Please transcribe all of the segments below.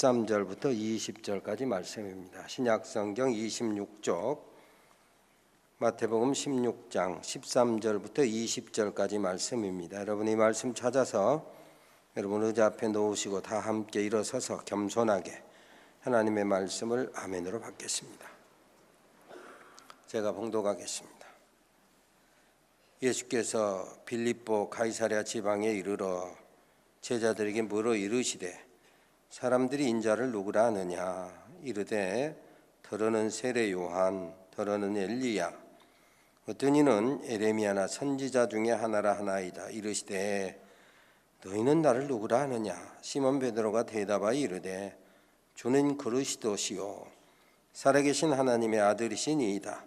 13절부터 20절까지 말씀입니다. 신약성경 26쪽, 마태복음 16장 13절부터 20절까지 말씀입니다. 여러분 이 말씀 찾아서 여러분 의자 앞에 놓으시고 다 함께 일어서서 겸손하게 하나님의 말씀을 아멘으로 받겠습니다. 제가 봉독하겠습니다. 예수께서 빌립보 가이사랴 지방에 이르러 제자들에게 물어 이르시되 사람들이 인자를 누구라 하느냐. 이르되 더러는 세례 요한, 더러는 엘리야, 어떤 이는 에레미야나 선지자 중에 하나라 하나이다. 이르시되 너희는 나를 누구라 하느냐. 시몬 베드로가 대답하여 이르되 주는 그리스도시요 살아계신 하나님의 아들이시니이다.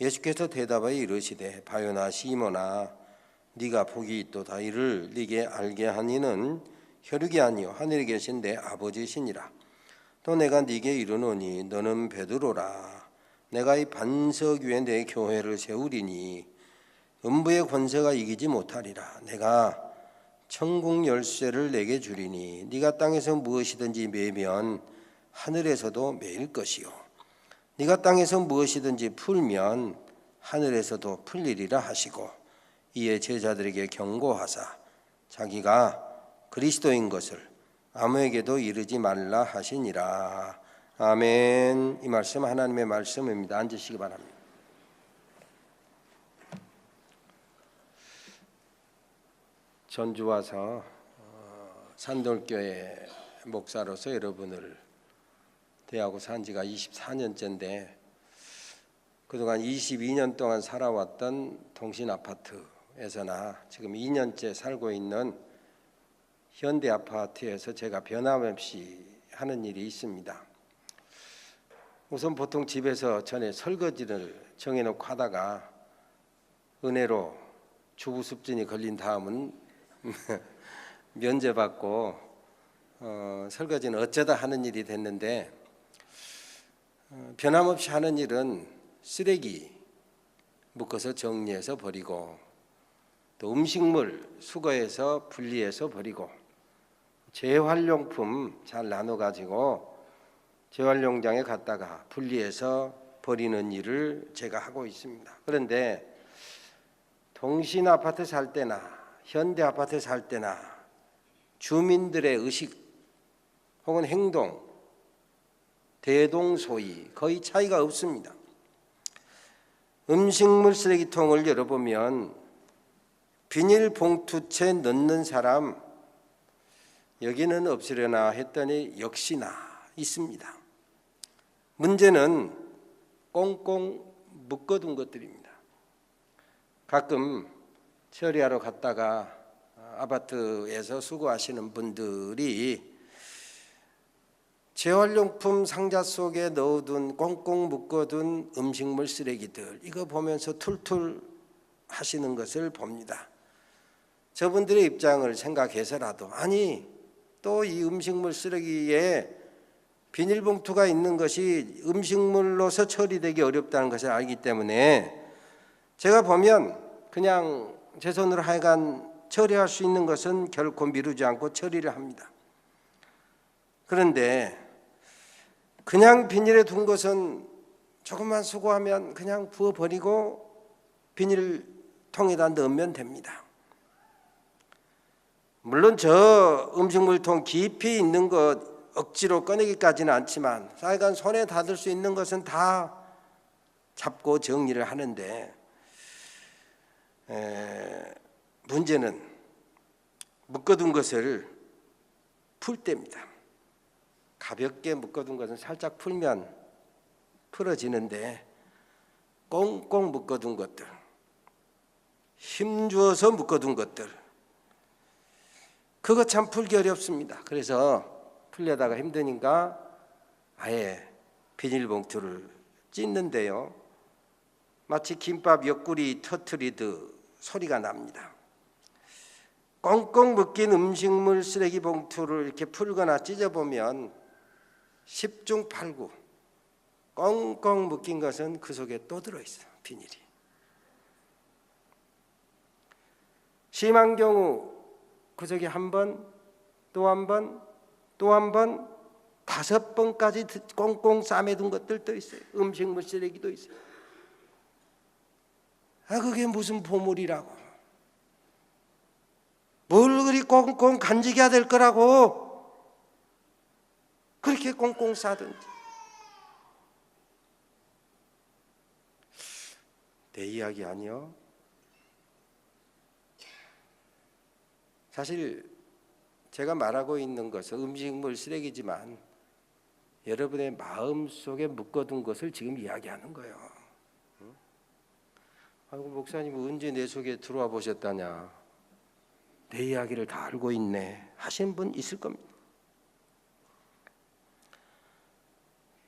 예수께서 대답하여 이르시되 바요나 시몬아 네가 복이 있도다. 이를 네게 알게 하니는 혈육이 아니요 하늘에 계신 내 아버지시니라. 또 내가 네게 이르노니 너는 베드로라. 내가 이 반석 위에 내 교회를 세우리니 음부의 권세가 이기지 못하리라. 내가 천국 열쇠를 내게 주리니 네가 땅에서 무엇이든지 매면 하늘에서도 매일 것이요 네가 땅에서 무엇이든지 풀면 하늘에서도 풀리리라 하시고 이에 제자들에게 경고하사 자기가 그리스도인 것을 아무에게도 이르지 말라 하시니라. 아멘. 이 말씀 하나님의 말씀입니다. 앉으시기 바랍니다. 전주 와서 산돌교회 목사로서 여러분을 대하고 산 지가 24년째인데 그동안 22년 동안 살아왔던 동신아파트에서나 지금 2년째 살고 있는 현대아파트에서 제가 변함없이 하는 일이 있습니다. 우선 보통 집에서 전에 설거지를 정해놓고 하다가 은혜로 주부습진이 걸린 다음은 면제받고 설거지는 어쩌다 하는 일이 됐는데 변함없이 하는 일은 쓰레기 묶어서 정리해서 버리고 또 음식물 수거해서 분리해서 버리고 재활용품 잘 나눠가지고 재활용장에 갔다가 분리해서 버리는 일을 제가 하고 있습니다. 그런데 동신아파트 살 때나 현대아파트 살 때나 주민들의 의식 혹은 행동 대동소이 거의 차이가 없습니다. 음식물 쓰레기통을 열어보면 비닐봉투채 넣는 사람 여기는 없으려나 했더니 역시나 있습니다. 문제는 꽁꽁 묶어둔 것들입니다. 가끔 처리하러 갔다가 아파트에서 수고하시는 분들이 재활용품 상자 속에 넣어둔 꽁꽁 묶어둔 음식물 쓰레기들 이거 보면서 툴툴 하시는 것을 봅니다. 저분들의 입장을 생각해서라도 아니 또 이 음식물 쓰레기에 비닐봉투가 있는 것이 음식물로서 처리되기 어렵다는 것을 알기 때문에 제가 보면 그냥 제 손으로 하여간 처리할 수 있는 것은 결코 미루지 않고 처리를 합니다. 그런데 그냥 비닐에 둔 것은 조금만 수고하면 그냥 부어버리고 비닐통에다 넣으면 됩니다. 물론 저 음식물통 깊이 있는 것 억지로 꺼내기까지는 않지만 하여간 손에 닿을 수 있는 것은 다 잡고 정리를 하는데 문제는 묶어둔 것을 풀 때입니다. 가볍게 묶어둔 것은 살짝 풀면 풀어지는데 꽁꽁 묶어둔 것들, 힘주어서 묶어둔 것들 그거 참 풀기 어렵습니다. 그래서 풀려다가 힘드니까 아예 비닐봉투를 찢는데요. 마치 김밥 옆구리 터트리듯 소리가 납니다. 꽁꽁 묶인 음식물 쓰레기 봉투를 이렇게 풀거나 찢어보면 10중 8구 꽁꽁 묶인 것은 그 속에 또 들어있어요. 비닐이. 심한 경우 그 속에 한 번, 또 한 번, 또 한 번 5번까지 꽁꽁 싸매둔 것들도 있어요. 음식물 쓰레기도 있어요. 그게 무슨 보물이라고. 뭘 그리 꽁꽁 간직해야 될 거라고 그렇게 꽁꽁 싸든지. 내 이야기 아니요. 사실 제가 말하고 있는 것은 음식물 쓰레기지만 여러분의 마음속에 묶어둔 것을 지금 이야기하는 거예요. 아이고 목사님 언제 내 속에 들어와 보셨다냐. 내 이야기를 다 알고 있네 하시는 분 있을 겁니다.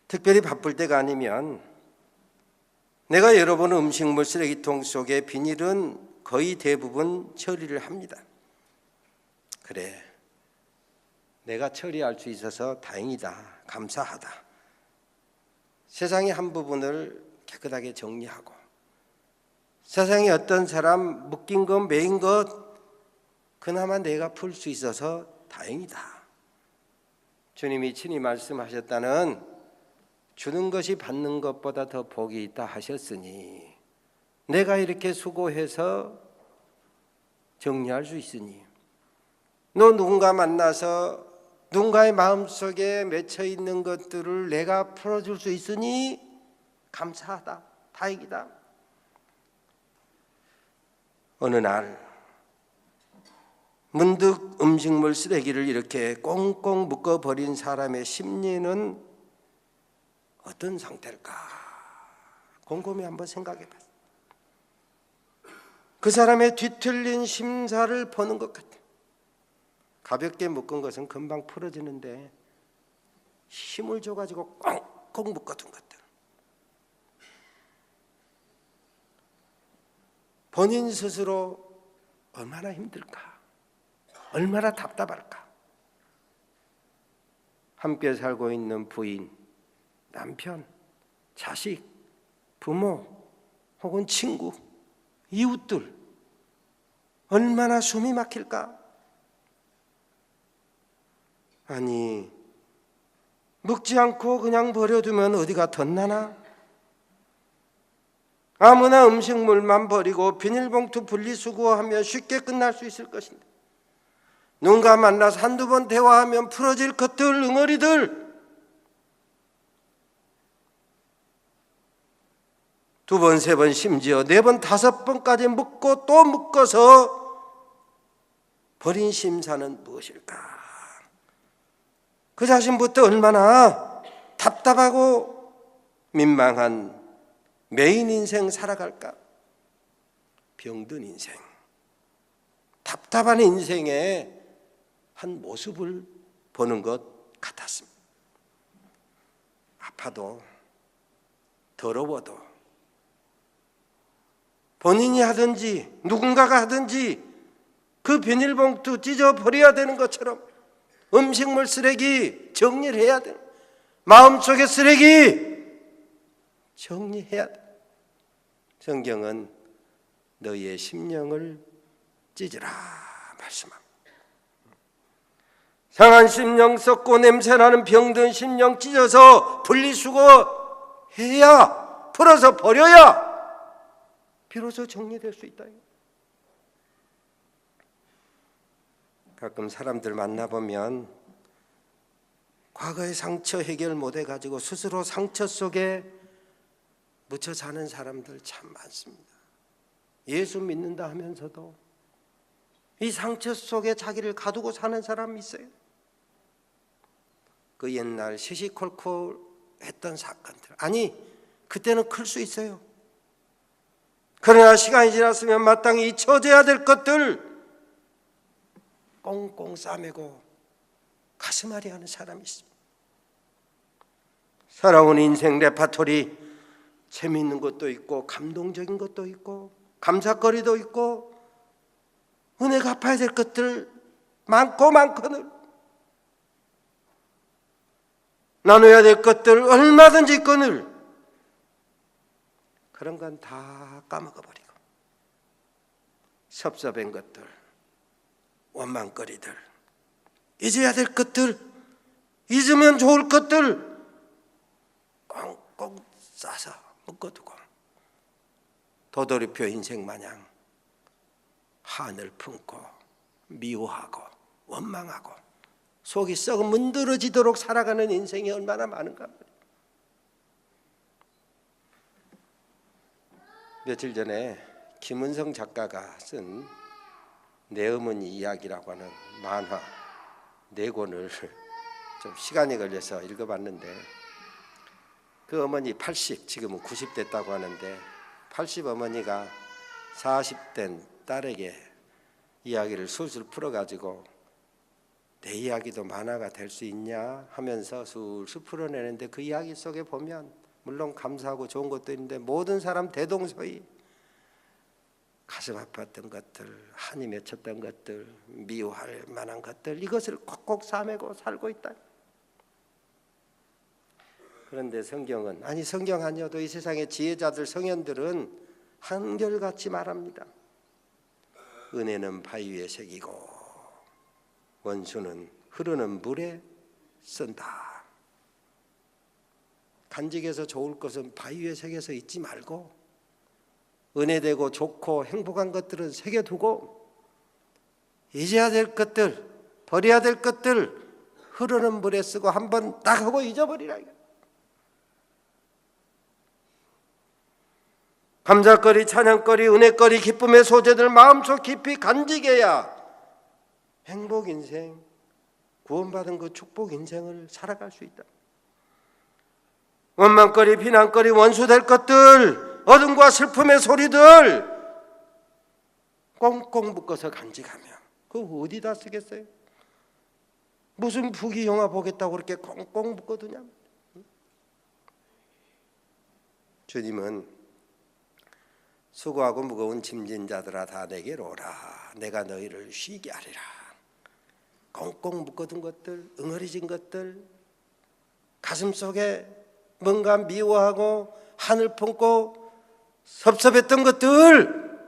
특별히 바쁠 때가 아니면 내가 여러분 음식물 쓰레기통 속에 비닐은 거의 대부분 처리를 합니다. 그래, 내가 처리할 수 있어서 다행이다, 감사하다. 세상의 한 부분을 깨끗하게 정리하고 세상에 어떤 사람 묶인 것 매인 것 그나마 내가 풀 수 있어서 다행이다. 주님이 친히 말씀하셨다는 주는 것이 받는 것보다 더 복이 있다 하셨으니 내가 이렇게 수고해서 정리할 수 있으니 너 누군가 만나서 누군가의 마음속에 맺혀 있는 것들을 내가 풀어줄 수 있으니 감사하다, 다행이다. 어느 날 문득 음식물 쓰레기를 이렇게 꽁꽁 묶어버린 사람의 심리는 어떤 상태일까 곰곰이 한번 생각해 봤어요. 그 사람의 뒤틀린 심사를 보는 것 같아요. 가볍게 묶은 것은 금방 풀어지는데 힘을 줘가지고 꽁꽁 묶어둔 것들, 본인 스스로 얼마나 힘들까, 얼마나 답답할까. 함께 살고 있는 부인, 남편, 자식, 부모 혹은 친구, 이웃들 얼마나 숨이 막힐까. 아니 먹지 않고 그냥 버려두면 어디가 덧나나? 아무나 음식물만 버리고 비닐봉투 분리수거하면 쉽게 끝날 수 있을 것인데 누군가 만나서 한두 번 대화하면 풀어질 것들, 응어리들 2번, 3번, 심지어 4번, 5번까지 묶고 또 묶어서 버린 심사는 무엇일까? 그 자신부터 얼마나 답답하고 민망한 매인 인생 살아갈까? 병든 인생, 답답한 인생의 한 모습을 보는 것 같았습니다. 아파도 더러워도 본인이 하든지 누군가가 하든지 그 비닐봉투 찢어버려야 되는 것처럼 음식물 쓰레기 정리를 해야 돼. 마음속의 쓰레기 정리해야 돼. 성경은 너희의 심령을 찢으라 말씀합니다. 상한 심령, 썩고 냄새나는 병든 심령 찢어서 분리수거해야, 풀어서 버려야 비로소 정리될 수 있다. 가끔 사람들 만나보면 과거의 상처 해결 못해가지고 스스로 상처 속에 묻혀 사는 사람들 참 많습니다. 예수 믿는다 하면서도 이 상처 속에 자기를 가두고 사는 사람이 있어요. 그 옛날 시시콜콜 했던 사건들, 아니 그때는 클 수 있어요. 그러나 시간이 지났으면 마땅히 잊혀져야 될 것들 꽁꽁 싸매고 가슴앓이 하는 사람이 있습니다. 살아온 인생 레파토리, 재미있는 것도 있고 감동적인 것도 있고 감사거리도 있고 은혜 갚아야 될 것들 많고 많거늘 나눠야 될 것들 얼마든지 있거늘 그런 건 다 까먹어버리고 섭섭한 것들, 원망거리들, 잊어야 될 것들 잊으면 좋을 것들 꽁꽁 싸서 묶어두고 도돌이표 인생 마냥 한을 품고 미워하고 원망하고 속이 썩어 문드러지도록 살아가는 인생이 얼마나 많은가. 며칠 전에 김은성 작가가 쓴 내 어머니 이야기라고 하는 만화 4권을 좀 시간이 걸려서 읽어봤는데, 그 어머니 80, 지금은 90 됐다고 하는데 80 어머니가 40된 딸에게 이야기를 술술 풀어가지고 내 이야기도 만화가 될 수 있냐 하면서 술술 풀어내는데, 그 이야기 속에 보면 물론 감사하고 좋은 것도 있는데 모든 사람 대동소이 가슴 아팠던 것들, 한이 맺혔던 것들, 미워할 만한 것들, 이것을 콕콕 싸매고 살고 있다. 그런데 성경은, 아니 성경 아니어도 이 세상의 지혜자들, 성현들은 한결같이 말합니다. 은혜는 바위 위에 새기고 원수는 흐르는 물에 쓴다. 간직해서 좋을 것은 바위 위에 새겨서 잊지 말고, 은혜되고 좋고 행복한 것들은 새겨두고, 잊어야 될 것들, 버려야 될 것들 흐르는 물에 쓰고 한번 딱 하고 잊어버리라. 감사거리, 찬양거리, 은혜거리, 기쁨의 소재들 마음속 깊이 간직해야 행복 인생, 구원받은 그 축복 인생을 살아갈 수 있다. 원망거리, 비난거리, 원수될 것들, 어둠과 슬픔의 소리들 꽁꽁 묶어서 간직하며, 그거 어디다 쓰겠어요? 무슨 부귀 영화 보겠다고 그렇게 꽁꽁 묶어두냐? 주님은 수고하고 무거운 짐진 자들아 다 내게로 오라, 내가 너희를 쉬게 하리라. 꽁꽁 묶어둔 것들, 응어리진 것들, 가슴속에 뭔가 미워하고 하늘 품고 섭섭했던 것들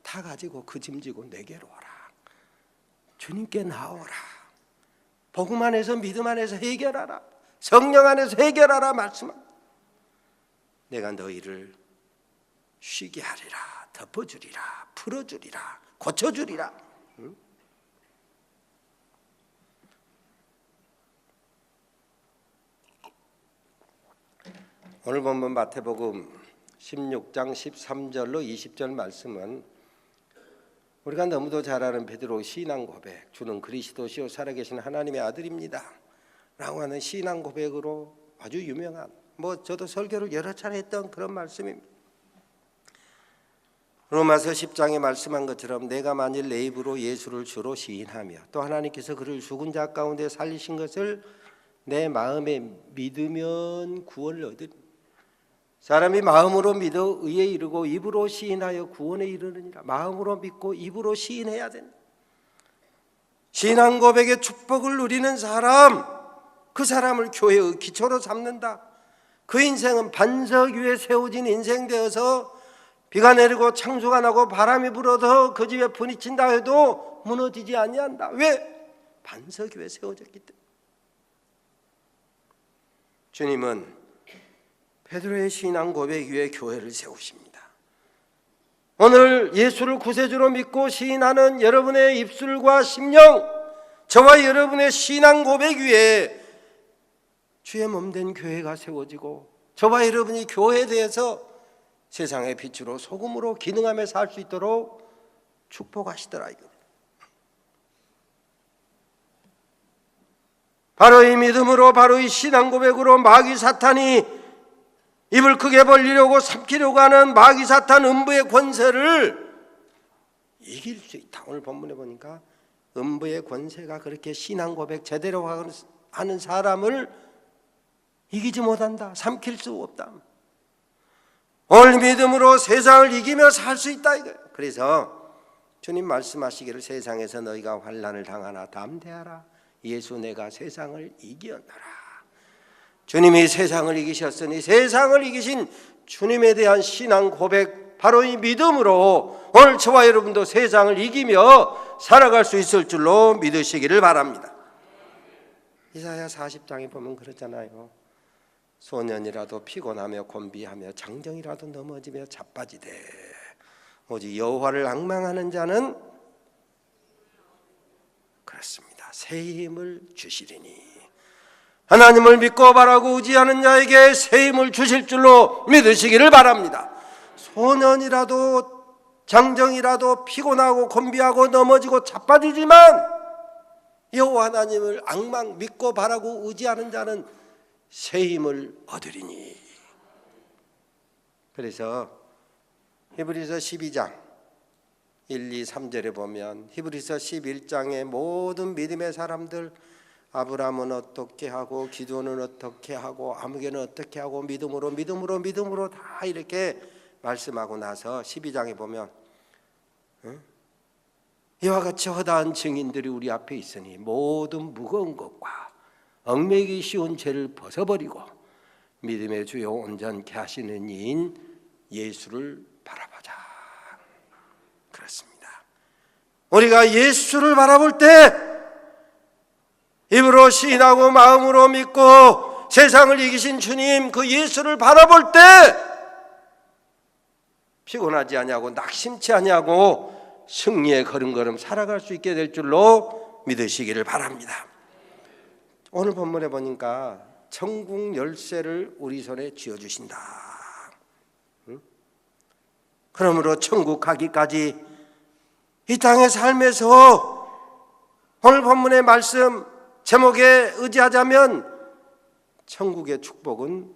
다 가지고 그 짐지고 내게로 오라. 주님께 나오라. 복음 안에서, 믿음 안에서 해결하라. 성령 안에서 해결하라 말씀합니다. 내가 너희를 쉬게 하리라, 덮어주리라, 풀어주리라, 고쳐주리라. 오늘 본문 마태복음 16장 13절로 20절 말씀은 우리가 너무도 잘 아는 베드로 신앙 고백, 주는 그리스도시요 살아계신 하나님의 아들입니다 라고 하는 신앙 고백으로 아주 유명한, 저도 설교를 여러 차례 했던 그런 말씀입니다. 로마서 10장에 말씀한 것처럼 내가 만일 내 입으로 예수를 주로 시인하며 또 하나님께서 그를 죽은 자 가운데 살리신 것을 내 마음에 믿으면 구원을 얻으리라. 사람이 마음으로 믿어 의에 이르고 입으로 시인하여 구원에 이르느니라. 마음으로 믿고 입으로 시인해야 된다. 신앙 고백의 축복을 누리는 사람, 그 사람을 교회의 기초로 삼는다. 그 인생은 반석 위에 세워진 인생 되어서 비가 내리고 창수가 나고 바람이 불어도 그 집에 부딪힌다 해도 무너지지 아니한다. 왜? 반석 위에 세워졌기 때문에. 주님은 베드로의 신앙 고백 위에 교회를 세우십니다. 오늘 예수를 구세주로 믿고 시인하는 여러분의 입술과 심령, 저와 여러분의 신앙 고백 위에 주의 몸된 교회가 세워지고, 저와 여러분이 교회에 대해서 세상의 빛으로 소금으로 기능하며 살 수 있도록 축복하시더라. 바로 이 믿음으로, 바로 이 신앙 고백으로 마귀 사탄이 입을 크게 벌리려고 삼키려고 하는 마귀 사탄 음부의 권세를 이길 수 있다. 오늘 본문에 보니까 음부의 권세가 그렇게 신앙 고백 제대로 하는 사람을 이기지 못한다. 삼킬 수 없다. 오늘 믿음으로 세상을 이기며 살 수 있다 이거예요. 그래서 주님 말씀하시기를 세상에서 너희가 환난을 당하나 담대하라. 예수 내가 세상을 이기었노라. 주님이 세상을 이기셨으니 세상을 이기신 주님에 대한 신앙 고백, 바로 이 믿음으로 오늘 저와 여러분도 세상을 이기며 살아갈 수 있을 줄로 믿으시기를 바랍니다. 이사야 40장에 보면 그러잖아요. 소년이라도 피곤하며 곤비하며 장정이라도 넘어지며 자빠지되 오직 여호와를 앙망하는 자는 그렇습니다. 새 힘을 주시리니. 하나님을 믿고 바라고 의지하는 자에게 새 힘을 주실 줄로 믿으시기를 바랍니다. 소년이라도 장정이라도 피곤하고 곤비하고 넘어지고 자빠지지만 여호와 하나님을 앙망 믿고 바라고 의지하는 자는 새 힘을 얻으리니. 그래서 히브리서 12장 1, 2, 3절에 보면 히브리서 11장의 모든 믿음의 사람들, 아브라함은 어떻게 하고 기도는 어떻게 하고 아무개는 어떻게 하고 믿음으로 다 이렇게 말씀하고 나서 12장에 보면 이와 같이 허다한 증인들이 우리 앞에 있으니 모든 무거운 것과 얽매이기 쉬운 죄를 벗어버리고 믿음의 주요 온전케 하시는 이인 예수를 바라보자. 그렇습니다. 우리가 예수를 바라볼 때 입으로 시인하고 마음으로 믿고 세상을 이기신 주님 그 예수를 바라볼 때 피곤하지 아니하고 낙심치 아니하고 승리의 걸음걸음 살아갈 수 있게 될 줄로 믿으시기를 바랍니다. 오늘 본문에 보니까 천국 열쇠를 우리 손에 쥐어주신다. 그러므로 천국 가기까지 이 땅의 삶에서 오늘 본문의 말씀 제목에 의지하자면 천국의 축복은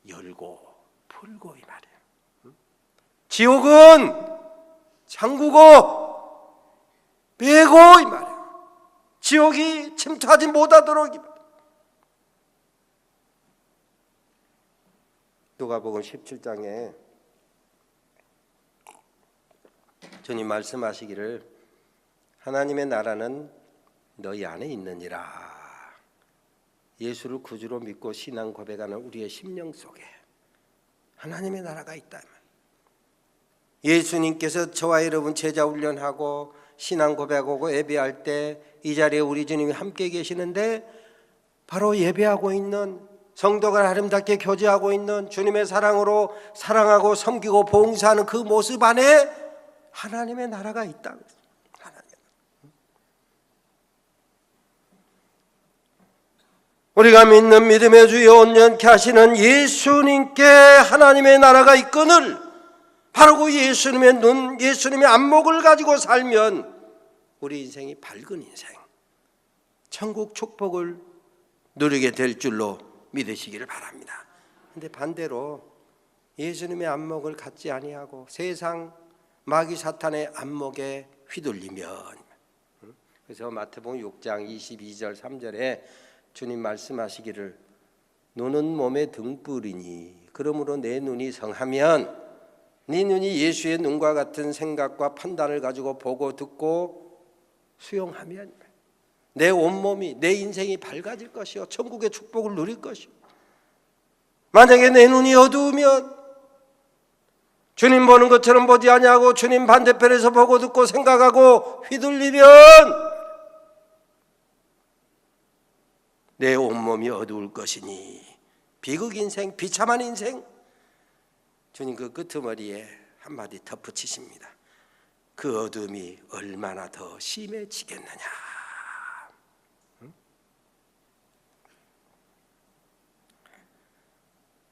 열고 풀고 이 말이에요. 지옥은 잠그고 빼고 이 말이에요. 지옥이 침투하지 못하도록. 누가복음 17장에 주님 말씀하시기를 하나님의 나라는 너희 안에 있느니라. 예수를 구주로 믿고 신앙 고백하는 우리의 심령 속에 하나님의 나라가 있다. 예수님께서 저와 여러분 제자 훈련하고 신앙 고백하고 예배할 때 이 자리에 우리 주님이 함께 계시는데 바로 예배하고 있는 성도가 아름답게 교제하고 있는 주님의 사랑으로 사랑하고 섬기고 봉사하는 그 모습 안에 하나님의 나라가 있다. 우리가 믿는 믿음의 주여 온전케 하시는 예수님께 하나님의 나라가 있거늘 바로 그 예수님의 눈, 예수님의 안목을 가지고 살면 우리 인생이 밝은 인생, 천국 축복을 누리게 될 줄로 믿으시기를 바랍니다. 그런데 반대로 예수님의 안목을 갖지 아니하고 세상 마귀 사탄의 안목에 휘둘리면, 그래서 마태복음 6장 22절 3절에 주님 말씀하시기를 눈은 몸의 등불이니 그러므로 내 눈이 성하면 네 눈이 예수의 눈과 같은 생각과 판단을 가지고 보고 듣고 수용하면 내 온몸이 내 인생이 밝아질 것이요 천국의 축복을 누릴 것이요. 만약에 내 눈이 어두우면 주님 보는 것처럼 보지 아니하고 주님 반대편에서 보고 듣고 생각하고 휘둘리면 내 온몸이 어두울 것이니 비극 인생, 비참한 인생. 주님 그 끄트머리에 한마디 덧붙이십니다. 그 어둠이 얼마나 더 심해지겠느냐.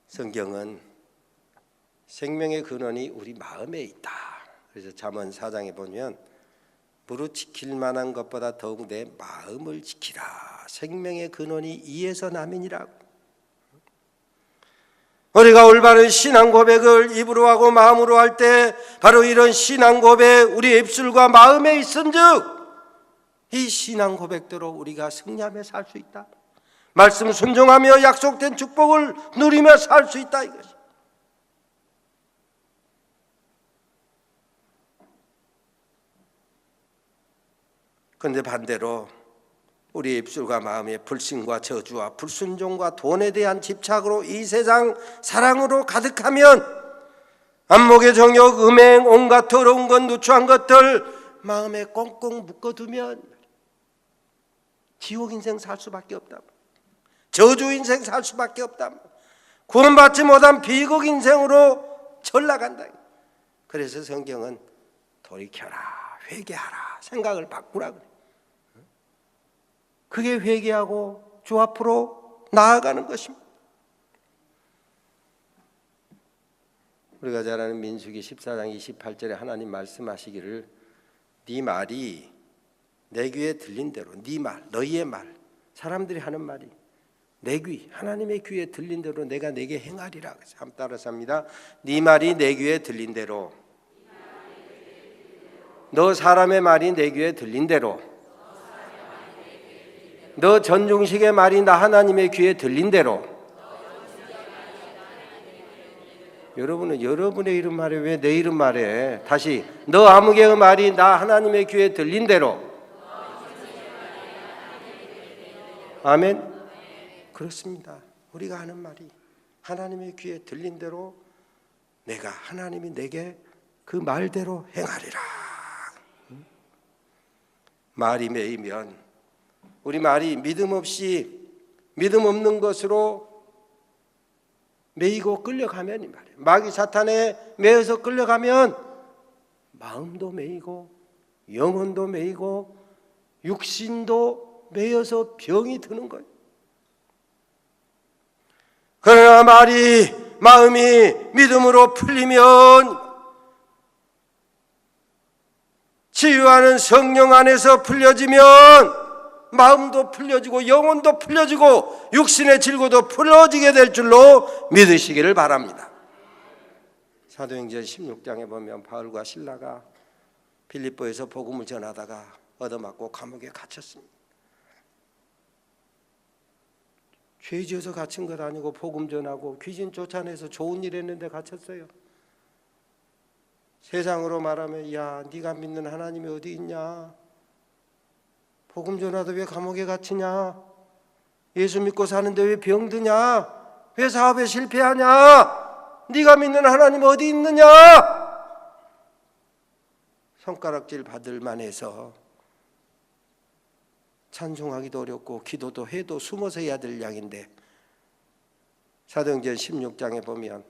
성경은 생명의 근원이 우리 마음에 있다. 그래서 잠언 4장에 보면 무릇 지킬 만한 것보다 더욱 내 마음을 지키라. 생명의 근원이 이에서 남이니라고. 우리가 올바른 신앙 고백을 입으로 하고 마음으로 할 때 바로 이런 신앙 고백 우리 입술과 마음에 있은즉 이 신앙 고백대로 우리가 승리하며 살 수 있다. 말씀 순종하며 약속된 축복을 누리며 살 수 있다 이것이. 그런데 반대로 우리 입술과 마음의 불신과 저주와 불순종과 돈에 대한 집착으로 이 세상 사랑으로 가득하면 안목의 정욕, 음행, 온갖 더러운 것, 누추한 것들 마음에 꽁꽁 묶어두면 지옥 인생 살 수밖에 없다. 저주 인생 살 수밖에 없다. 구원받지 못한 비극 인생으로 전락한다. 그래서 성경은 돌이켜라, 회개하라, 생각을 바꾸라 그래. 그게 회개하고 주 앞으로 나아가는 것입니다. 우리가 잘 아는 민수기 14장 28절에 하나님 말씀하시기를 네 말이 내 귀에 들린 대로, 네 말, 너희의 말, 사람들이 하는 말이 내 귀, 하나님의 귀에 들린 대로 내가 내게 행하리라. 한번 따라서 합니다. 네 말이 내 귀에 들린 대로, 너 사람의 말이 내 귀에 들린 대로, 너 전중식의 말이 나 하나님의 귀에 들린 대로. 여러분은 여러분의 이름 말해, 왜 내 이름 말해? 다시, 너 아무개의 말이 나 하나님의 귀에 들린 대로. 아멘. 그렇습니다. 우리가 하는 말이 하나님의 귀에 들린 대로 내가, 하나님이 내게 그 말대로 행하리라. 말이 매이면, 우리 말이 믿음 없는 것으로 매이고 끌려가면, 이 말이에요. 마귀 사탄에 매여서 끌려가면 마음도 매이고 영혼도 매이고 육신도 매여서 병이 드는 거예요. 그러나 마음이 믿음으로 풀리면, 치유하는 성령 안에서 풀려지면 마음도 풀려지고 영혼도 풀려지고 육신의 질고도 풀어지게 될 줄로 믿으시기를 바랍니다. 사도행전 16장에 보면 바울과 실라가 빌립보에서 복음을 전하다가 얻어맞고 감옥에 갇혔습니다. 죄 지어서 갇힌 것 아니고 복음 전하고 귀신 쫓아내서 좋은 일 했는데 갇혔어요. 세상으로 말하면 야, 네가 믿는 하나님이 어디 있냐? 복음 전하도 왜 감옥에 갇히냐? 예수 믿고 사는데 왜 병드냐? 왜 사업에 실패하냐? 네가 믿는 하나님 어디 있느냐? 손가락질 받을 만해서 찬송하기도 어렵고 기도도 해도 숨어서 해야 될 양인데, 사도행전 16장에 보면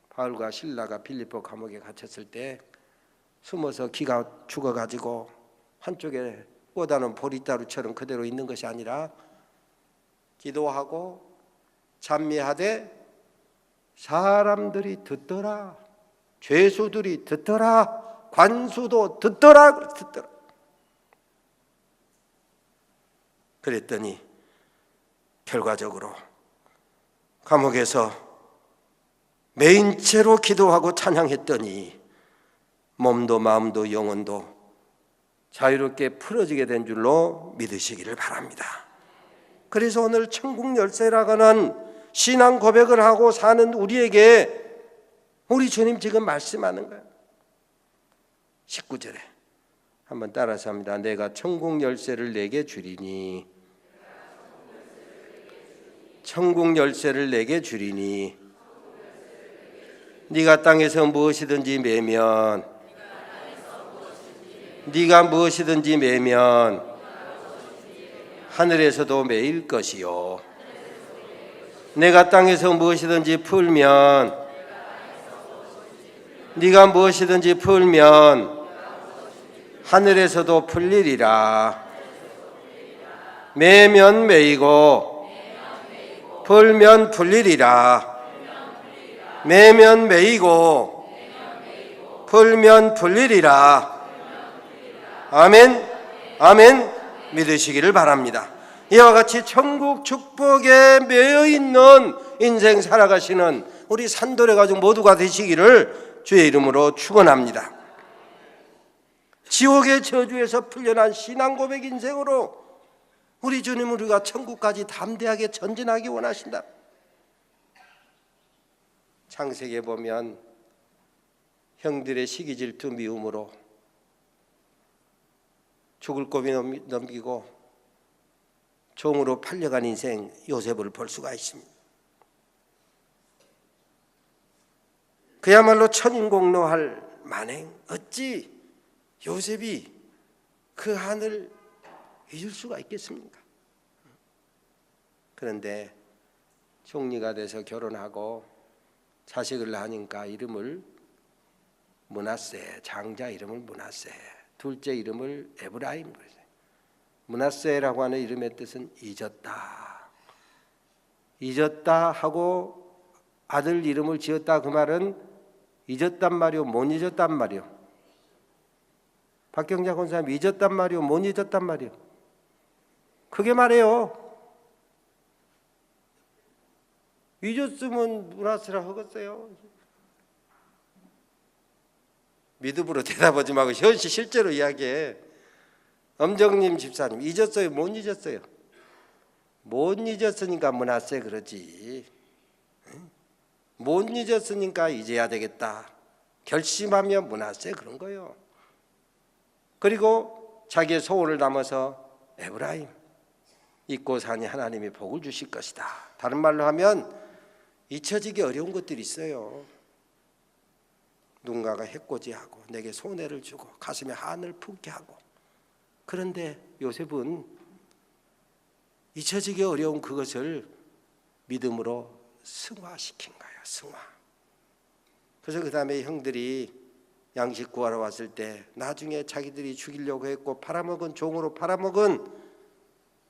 바울과 실라가 빌립보 감옥에 갇혔을 때 숨어서 기가 죽어가지고 한쪽에 꽂아놓은 보리자루처럼 그대로 있는 것이 아니라 기도하고 찬미하되 사람들이 듣더라, 죄수들이 듣더라, 관수도 듣더라. 그랬더니 결과적으로 감옥에서 메인 채로 기도하고 찬양했더니 몸도 마음도 영혼도 자유롭게 풀어지게 된 줄로 믿으시기를 바랍니다. 그래서 오늘 천국 열쇠라고 하는 신앙 고백을 하고 사는 우리에게 우리 주님 지금 말씀하는 거예요. 19절에 한번 따라서 합니다. 내가 천국 열쇠를 내게 주리니, 천국 열쇠를 내게 주리니 네가 땅에서 무엇이든지 매면, 네가 무엇이든지 매면 하늘에서도 매일 것이요, 내가 땅에서 무엇이든지 풀면, 네가 무엇이든지 풀면 하늘에서도 풀리리라. 매면 매이고 풀면 풀리리라. 매면 매이고 풀면 풀리리라. 아멘. 아멘. 믿으시기를 바랍니다. 이와 같이 천국 축복에 매여 있는 인생 살아가시는 우리 산돌의 가족 모두가 되시기를 주의 이름으로 축원합니다. 지옥의 저주에서 풀려난 신앙 고백 인생으로 우리 주님, 우리가 천국까지 담대하게 전진하기 원하신다. 창세기에 보면 형들의 시기 질투 미움으로 죽을 고비 넘기고 종으로 팔려간 인생 요셉을 볼 수가 있습니다. 그야말로 천인공노할 만행. 어찌 요셉이 그 한을 잊을 수가 있겠습니까? 그런데 총리가 돼서 결혼하고 자식을 하니까 이름을 므낫세, 장자 이름을 므낫세, 둘째 이름을 에브라임. 므낫세라고 하는 이름의 뜻은 잊었다. 잊었다 하고 아들 이름을 지었다, 그 말은 잊었단 말이요, 못 잊었단 말이요. 박경자 권사님, 잊었단 말이요, 못 잊었단 말이요. 그게 말이에요. 잊었으면 므낫세라 하겠어요. 믿음으로 대답하지 말고 현실 실제로 이야기해. 엄정님 집사님, 잊었어요, 못 잊었어요? 못 잊었으니까 므낫세 그러지. 못 잊었으니까 잊어야 되겠다 결심하면 므낫세 그런 거예요. 그리고 자기의 소원을 담아서 에브라임, 잊고 사니 하나님이 복을 주실 것이다. 다른 말로 하면 잊혀지기 어려운 것들이 있어요. 누군가가 해코지하고 내게 손해를 주고 가슴에 한을 품게 하고, 그런데 요셉은 잊혀지기 어려운 그것을 믿음으로 승화시킨 거예요. 승화. 그래서 그 다음에 형들이 양식 구하러 왔을 때 나중에 자기들이 죽이려고 했고 팔아먹은, 종으로 팔아먹은,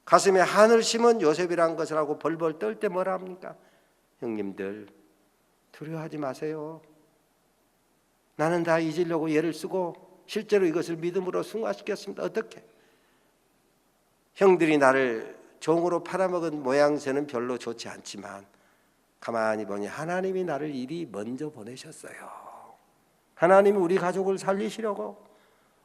가슴에 한을 심은 요셉이란 것을 하고 벌벌 떨 때 뭐라 합니까? 형님들 두려워하지 마세요. 나는 다 잊으려고 애를 쓰고 실제로 이것을 믿음으로 승화시켰습니다. 어떻게? 형들이 나를 종으로 팔아먹은 모양새는 별로 좋지 않지만 가만히 보니 하나님이 나를 이리 먼저 보내셨어요. 하나님이 우리 가족을 살리시려고,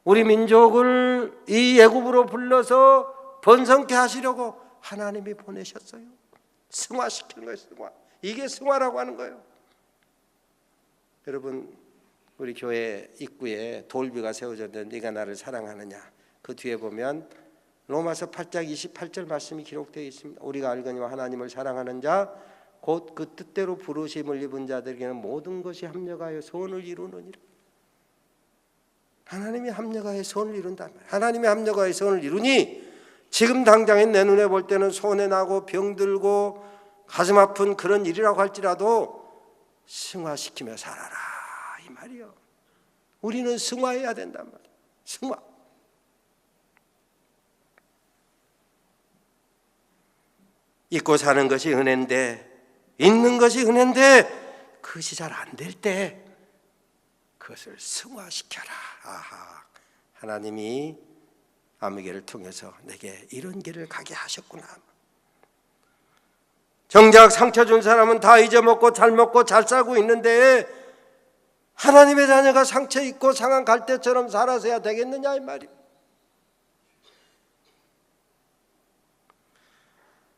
우리 민족을 이 애굽으로 불러서 번성케 하시려고 하나님이 보내셨어요. 승화시키는 거예요. 승화. 이게 승화라고 하는 거예요. 여러분, 우리 교회 입구에 돌비가 세워졌는데 네가 나를 사랑하느냐, 그 뒤에 보면 로마서 8장 28절 말씀이 기록되어 있습니다. 우리가 알거니와 하나님을 사랑하는 자 곧 그 뜻대로 부르심을 입은 자들에게는 모든 것이 합력하여 선을 이루느니라. 하나님이 합력하여 선을 이룬단 말이에요. 하나님이 합력하여 선을 이루니 지금 당장에 내 눈에 볼 때는 손해나고 병들고 가슴 아픈 그런 일이라고 할지라도 승화시키며 살아라 이 말이요. 우리는 승화해야 된단 말이에요. 승화. 잊고 사는 것이 은혜인데, 잊는 것이 은혜인데 그것이 잘 안 될 때 그것을 승화시켜라. 아하, 하나님이 아무개를 통해서 내게 이런 길을 가게 하셨구나. 정작 상처 준 사람은 다 잊어먹고 잘 먹고 잘 살고 있는데 하나님의 자녀가 상처 입고 상한 갈대처럼 살아서야 되겠느냐 이 말이에요.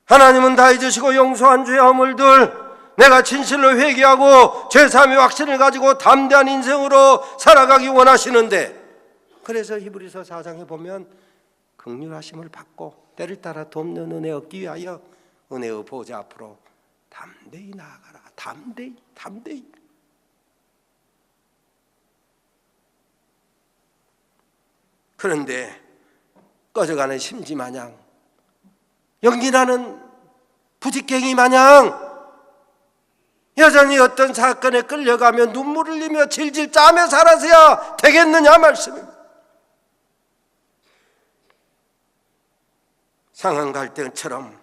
하나님은 다 잊으시고 용서한 주의 허물들, 내가 진실로 회개하고 죄사함의 확신을 가지고 담대한 인생으로 살아가기 원하시는데, 그래서 히브리서 4장에 보면 긍휼하심을 받고 때를 따라 돕는 은혜 얻기 위하여 은혜의 보좌 앞으로 담대히 나아가라. 담대히. 그런데 꺼져가는 심지 마냥, 연기나는 부직갱이 마냥 여전히 어떤 사건에 끌려가며 눈물을 흘리며 질질 짜며 살아서야 되겠느냐 말씀입니다. 상한 갈등처럼,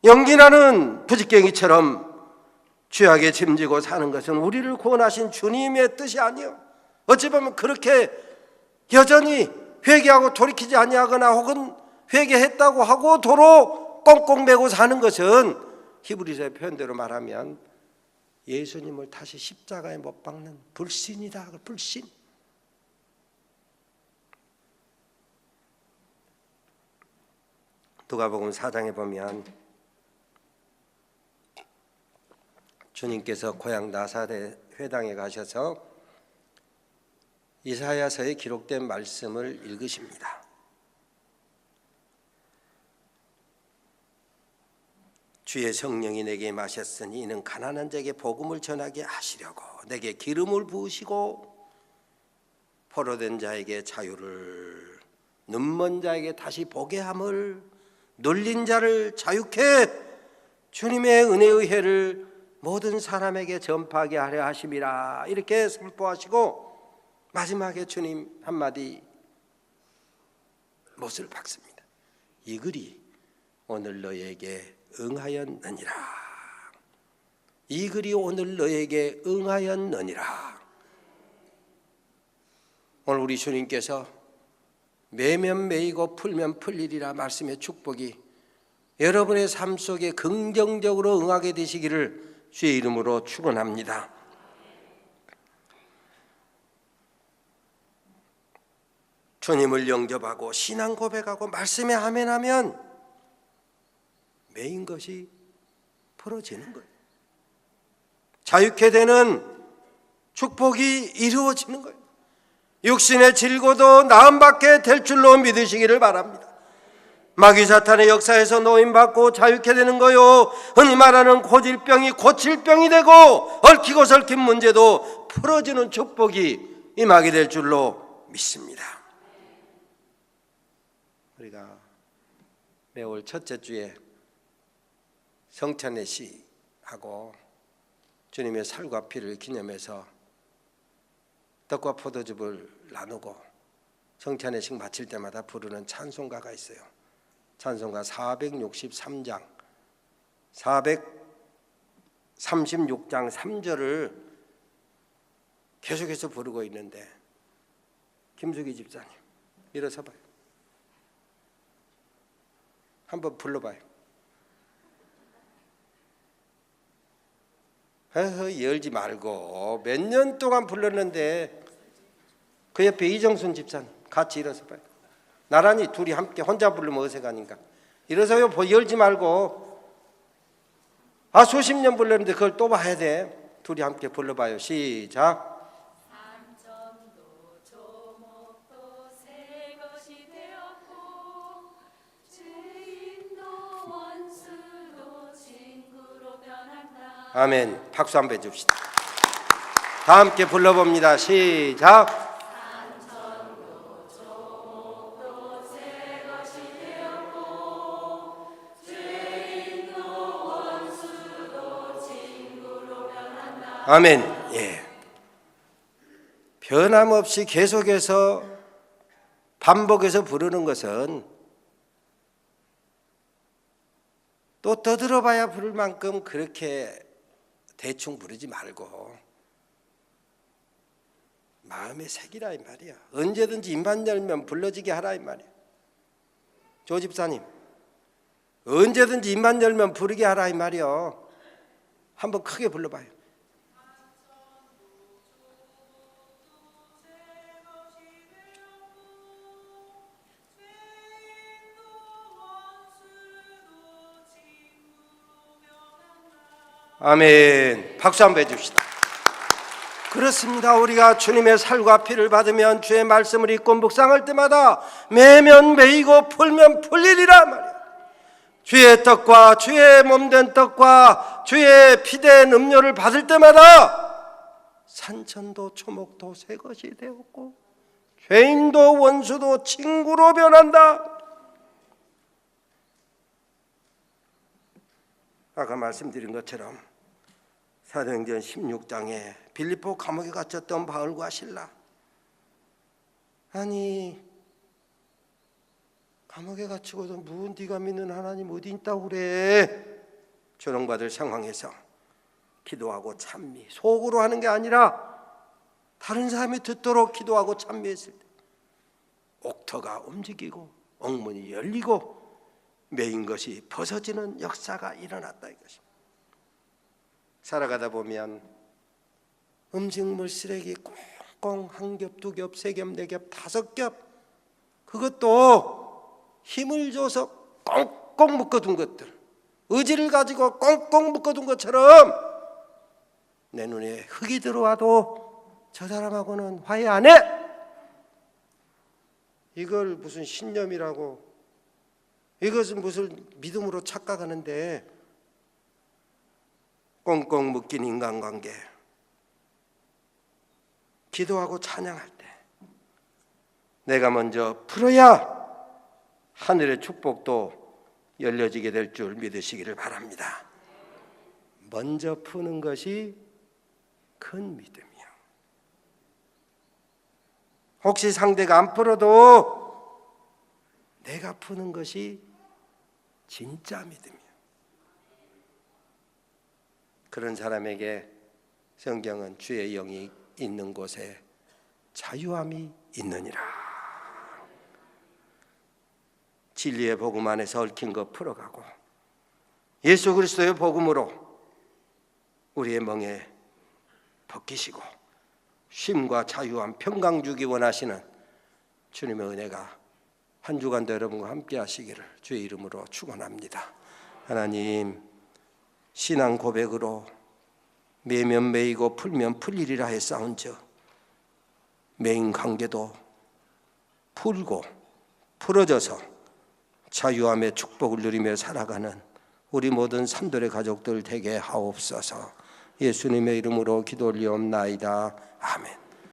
연기나는 부직갱이처럼 죄악에 짐지고 사는 것은 우리를 구원하신 주님의 뜻이 아니요, 어찌 보면 그렇게 여전히 회개하고 돌이키지 아니하거나 혹은 회개했다고 하고 도로 꽁꽁 매고 사는 것은 히브리서의 표현대로 말하면 예수님을 다시 십자가에 못 박는 불신이다. 불신. 누가복음 4장에 보면 주님께서 고향 나사렛 회당에 가셔서 이사야서에 기록된 말씀을 읽으십니다. 주의 성령이 내게 임하셨으니 이는 가난한 자에게 복음을 전하게 하시려고 내게 기름을 부으시고 포로된 자에게 자유를, 눈먼 자에게 다시 보게 함을, 눌린 자를 자유케 주님의 은혜의 해를 모든 사람에게 전파하게 하려 하심이라 이렇게 선포하시고 마지막에 주님 한마디 못을 박습니다. 이 글이 오늘 너에게 응하였느니라. 이 글이 오늘 너에게 응하였느니라. 오늘 우리 주님께서 매면 매이고 풀면 풀리리라 말씀의 축복이 여러분의 삶 속에 긍정적으로 응하게 되시기를 주의 이름으로 축원합니다. 주님을 영접하고 신앙 고백하고 말씀에 아멘하면 매인 것이 풀어지는 거예요. 자유케 되는 축복이 이루어지는 거예요. 육신의 질고도 나음받게 될 줄로 믿으시기를 바랍니다. 마귀 사탄의 역사에서 노임받고 자유케 되는 거요, 흔히 말하는 고질병이 고칠병이 되고 얽히고 설킨 문제도 풀어지는 축복이 임하게 될 줄로 믿습니다. 우리가 매월 첫째 주에 성찬의 시하고 주님의 살과 피를 기념해서 떡과 포도즙을 나누고 성찬의 식 마칠 때마다 부르는 찬송가가 있어요. 찬송가 463장 436장 3절을 계속해서 부르고 있는데 김수기 집사님 일어서 봐요. 한번 불러봐요. 열지 말고 몇 년 동안 불렀는데 그 옆에 이정순 집사님 같이 일어서 봐요. 나란히 둘이 함께 혼자 부르면 어색하니까 일어서요. 열지 말고 수십 년 불렀는데 그걸 또 봐야 돼. 둘이 함께 불러봐요. 시작. 산천도 조목도 새 것이 되었고 죄인도 원수도 친구로 변한다. 아멘. 박수 한번 해줍시다. 다 함께 불러봅니다. 시작. 아멘. 예. 변함없이 계속해서 반복해서 부르는 것은 또 떠들어봐야 부를 만큼 그렇게 대충 부르지 말고 마음에 새기라 이 말이야. 언제든지 입만 열면 불러지게 하라 이 말이야. 조 집사님, 언제든지 입만 열면 부르게 하라 이 말이야. 한번 크게 불러봐요. 아멘. 박수 한번 해줍시다. 그렇습니다. 우리가 주님의 살과 피를 받으면 주의 말씀을 읽고 묵상할 때마다 매면 매이고 풀면 풀리리라 말이야. 주의 떡과 주의 몸된 떡과 주의 피된 음료를 받을 때마다 산천도 초목도 새 것이 되었고 죄인도 원수도 친구로 변한다. 아까 말씀드린 것처럼 사도행전 16장에 빌립보 감옥에 갇혔던 바울과 실라, 아니 감옥에 갇히고도 뭐 네가 믿는 하나님 어디 있다고 그래? 조롱받을 상황에서 기도하고 찬미, 속으로 하는 게 아니라 다른 사람이 듣도록 기도하고 찬미했을 때 옥터가 움직이고 옥문이 열리고 매인 것이 벗어지는 역사가 일어났다 이것입니다. 살아가다 보면 음식물 쓰레기 꽁꽁 한 겹, 두 겹, 세 겹, 네 겹, 다섯 겹, 그것도 힘을 줘서 꽁꽁 묶어둔 것들, 의지를 가지고 꽁꽁 묶어둔 것처럼 내 눈에 흙이 들어와도 저 사람하고는 화해 안 해. 이걸 무슨 신념이라고, 이것은 무슨 믿음으로 착각하는데, 꽁꽁 묶인 인간관계, 기도하고 찬양할 때 내가 먼저 풀어야 하늘의 축복도 열려지게 될 줄 믿으시기를 바랍니다. 먼저 푸는 것이 큰 믿음이요. 혹시 상대가 안 풀어도 내가 푸는 것이 진짜 믿음이요. 그런 사람에게 성경은 주의 영이 있는 곳에 자유함이 있느니라. 진리의 복음 안에서 얽힌 것 풀어가고 예수 그리스도의 복음으로 우리의 멍에 벗기시고 쉼과 자유함, 평강 주기 원하시는 주님의 은혜가 한 주간도 여러분과 함께 하시기를 주의 이름으로 축원합니다. 하나님, 신앙 고백으로 매면 매이고 풀면 풀리리라 했사온즉 매인 관계도 풀고 풀어져서 자유함의 축복을 누리며 살아가는 우리 모든 산돌의 가족들 되게 하옵소서. 예수님의 이름으로 기도 올리옵나이다. 아멘.